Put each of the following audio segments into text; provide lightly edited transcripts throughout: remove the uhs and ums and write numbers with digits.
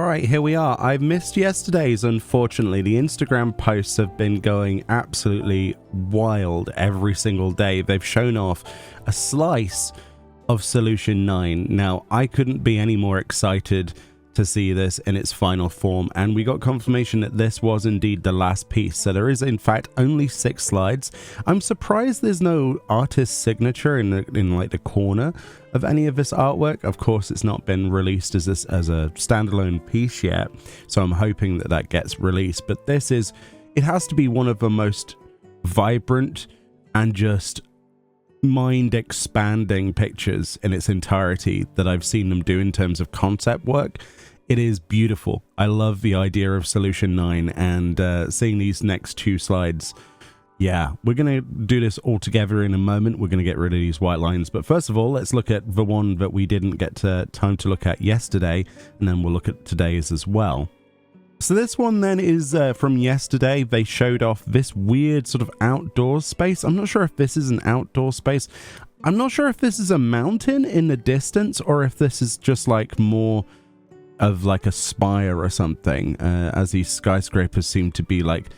Alright, here we are. I missed yesterday's, unfortunately. The Instagram posts have been going absolutely wild every single day. They've shown off a slice of Solution 9. Now, I couldn't be any more excited to see this in its final form, and we got confirmation that this was indeed the last piece. So there is in fact only 6 slides. I'm surprised there's no artist signature in like the corner of any of this artwork. Of course, it's not been released as a standalone piece yet, so I'm hoping that that gets released. But it has to be one of the most vibrant and just mind expanding pictures in its entirety that I've seen them do in terms of concept work. It is beautiful. I love the idea of Solution 9, and seeing these next 2 slides, yeah, we're going to do this all together in a moment. We're going to get rid of these white lines, but first of all, let's look at the one that we didn't get time to look at yesterday, and then we'll look at today's as well. So this one then is from yesterday. They showed off this weird sort of outdoor space. I'm not sure if this is an outdoor space. I'm not sure if this is a mountain in the distance or if this is just like more of like a spire or something, as these skyscrapers seem to be like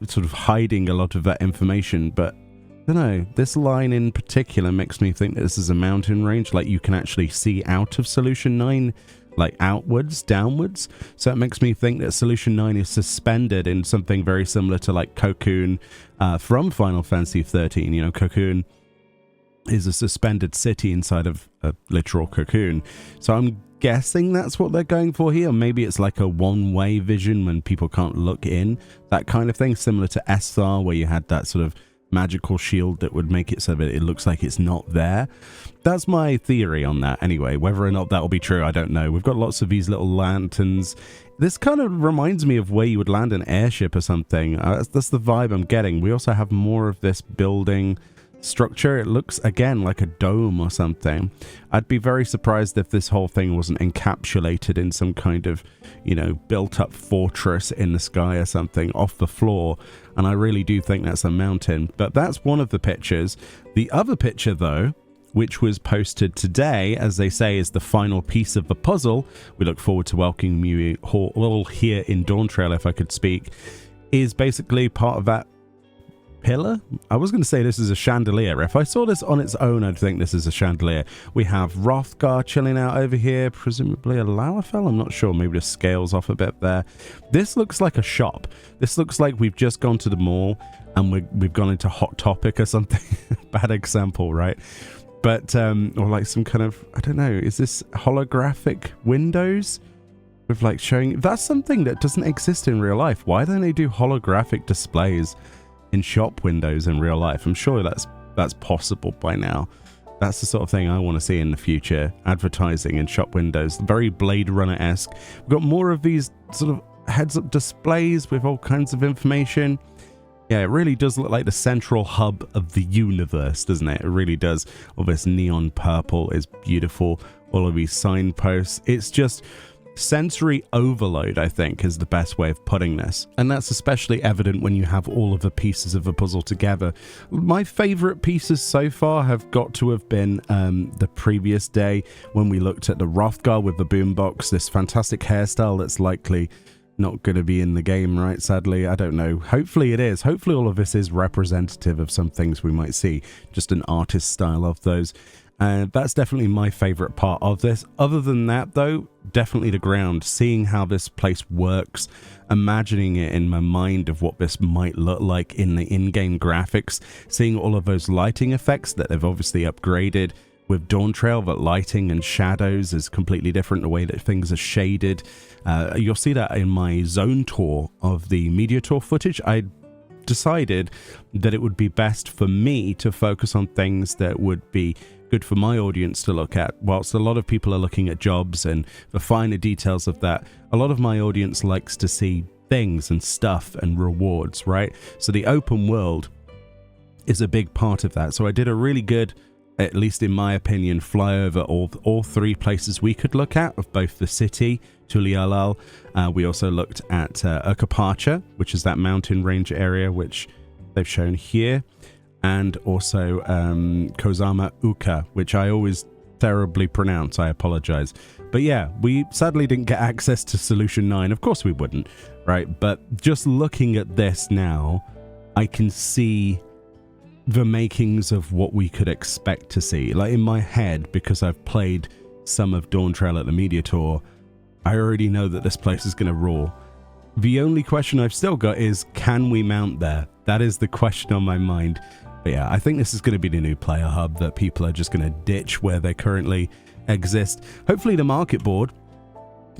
sort of hiding a lot of that information. But I don't know, this line in particular makes me think that this is a mountain range, like you can actually see out of Solution 9, like outwards, downwards. So it makes me think that Solution 9 is suspended in something very similar to like Cocoon from Final Fantasy 13. You know, Cocoon is a suspended city inside of a literal cocoon. So I'm guessing that's what they're going for here. Maybe it's like a one-way vision when people can't look in, that kind of thing, similar to Esthar, where you had that sort of magical shield that would make it so that it looks like it's not there. That's my theory on that anyway. Whether or not that will be true, I don't know. We've got lots of these little lanterns. This kind of reminds me of where you would land an airship or something. That's the vibe I'm getting. We also have more of this building structure. It looks again like a dome or something. I'd be very surprised if this whole thing wasn't encapsulated in some kind of, you know, built up fortress in the sky or something off the floor. And I really do think that's a mountain. But that's one of the pictures. The other picture though, which was posted today, as they say, is the final piece of the puzzle. We look forward to welcoming you all here in Dawntrail, if I could speak, is basically part of that pillar. I was going to say this is a chandelier. If I saw this on its own, I'd think this is a chandelier. We have Hrothgar chilling out over here, presumably a Lalafell. I'm not sure. Maybe the scales off a bit there. This looks like a shop. This looks like we've just gone to the mall and we've gone into Hot Topic or something. Bad example, right? But or like some kind of, I don't know, is this holographic windows with like showing? That's something that doesn't exist in real life. Why don't they do holographic displays in shop windows in real life? I'm sure that's possible by now. That's the sort of thing I want to see in the future. Advertising in shop windows, very Blade Runner-esque. We've got more of these sort of heads-up displays with all kinds of information. Yeah, it really does look like the central hub of the universe, doesn't it? It really does. All this neon purple is beautiful. All of these signposts. It's just sensory overload, I think, is the best way of putting this. And that's especially evident when you have all of the pieces of the puzzle together. My favorite pieces so far have got to have been the previous day when we looked at the Hrothgar with the boombox, this fantastic hairstyle that's likely not going to be in the game, right? Sadly, I don't know. Hopefully it is. Hopefully all of this is representative of some things we might see. Just an artist style of those. That's definitely my favorite part of this. Other than that, though, definitely the ground. Seeing how this place works, imagining it in my mind of what this might look like in the in-game graphics, seeing all of those lighting effects that they've obviously upgraded with Dawntrail, that lighting and shadows is completely different, the way that things are shaded. You'll see that in my zone tour of the media tour footage. I decided that it would be best for me to focus on things that would be good for my audience to look at. Whilst a lot of people are looking at jobs and the finer details of that, a lot of my audience likes to see things and stuff and rewards, right? So the open world is a big part of that. So I did a really good, at least in my opinion, fly over all 3 places we could look at, of both the city, Tulialal. We also looked at Urkapacha, which is that mountain range area, which they've shown here, and also Kozama Uka, which I always terribly pronounced. I apologize. But yeah, we sadly didn't get access to Solution 9. Of course we wouldn't, right? But just looking at this now, I can see the makings of what we could expect to see. Like in my head, because I've played some of Dawntrail at the Media Tour, I already know that this place is going to roar. The only question I've still got is, can we mount there? That is the question on my mind. But yeah, I think this is going to be the new player hub that people are just going to ditch where they currently exist. Hopefully the market board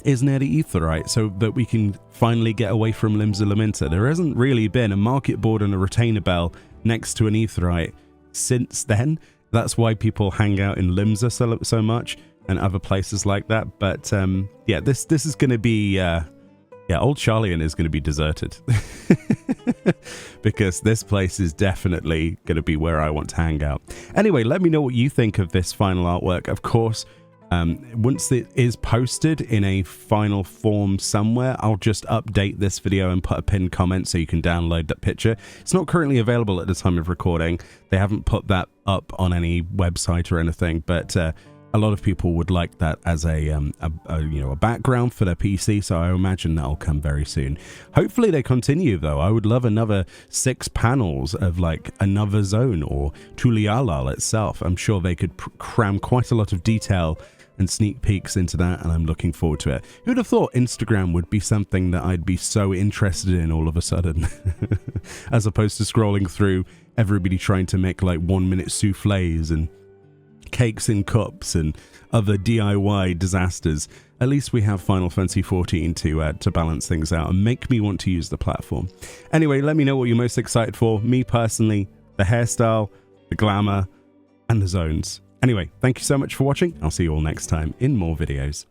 is near the Aetheryte so that we can finally get away from Limsa Laminta. There hasn't really been a market board and a retainer bell next to an Aetheryte since then. That's why people hang out in Limsa so much and other places like that. But yeah, this is going to be... yeah, Old Charlian is going to be deserted because this place is definitely going to be where I want to hang out. Anyway, let me know what you think of this final artwork. Of course, once it is posted in a final form somewhere, I'll just update this video and put a pinned comment so you can download that picture. It's not currently available at the time of recording. They haven't put that up on any website or anything, but a lot of people would like that as a background for their PC, so I imagine that'll come very soon. Hopefully they continue though. I would love another 6 panels of like another zone or Tulialal itself. I'm sure they could cram quite a lot of detail and sneak peeks into that, and I'm looking forward to it. Who'd have thought Instagram would be something that I'd be so interested in all of a sudden, as opposed to scrolling through everybody trying to make like 1-minute souffles and cakes in cups and other DIY disasters. At least we have Final Fantasy XIV to balance things out and make me want to use the platform. Anyway, let me know what you're most excited for. Me personally, the hairstyle, the glamour, and the zones. Anyway, thank you so much for watching. I'll see you all next time in more videos.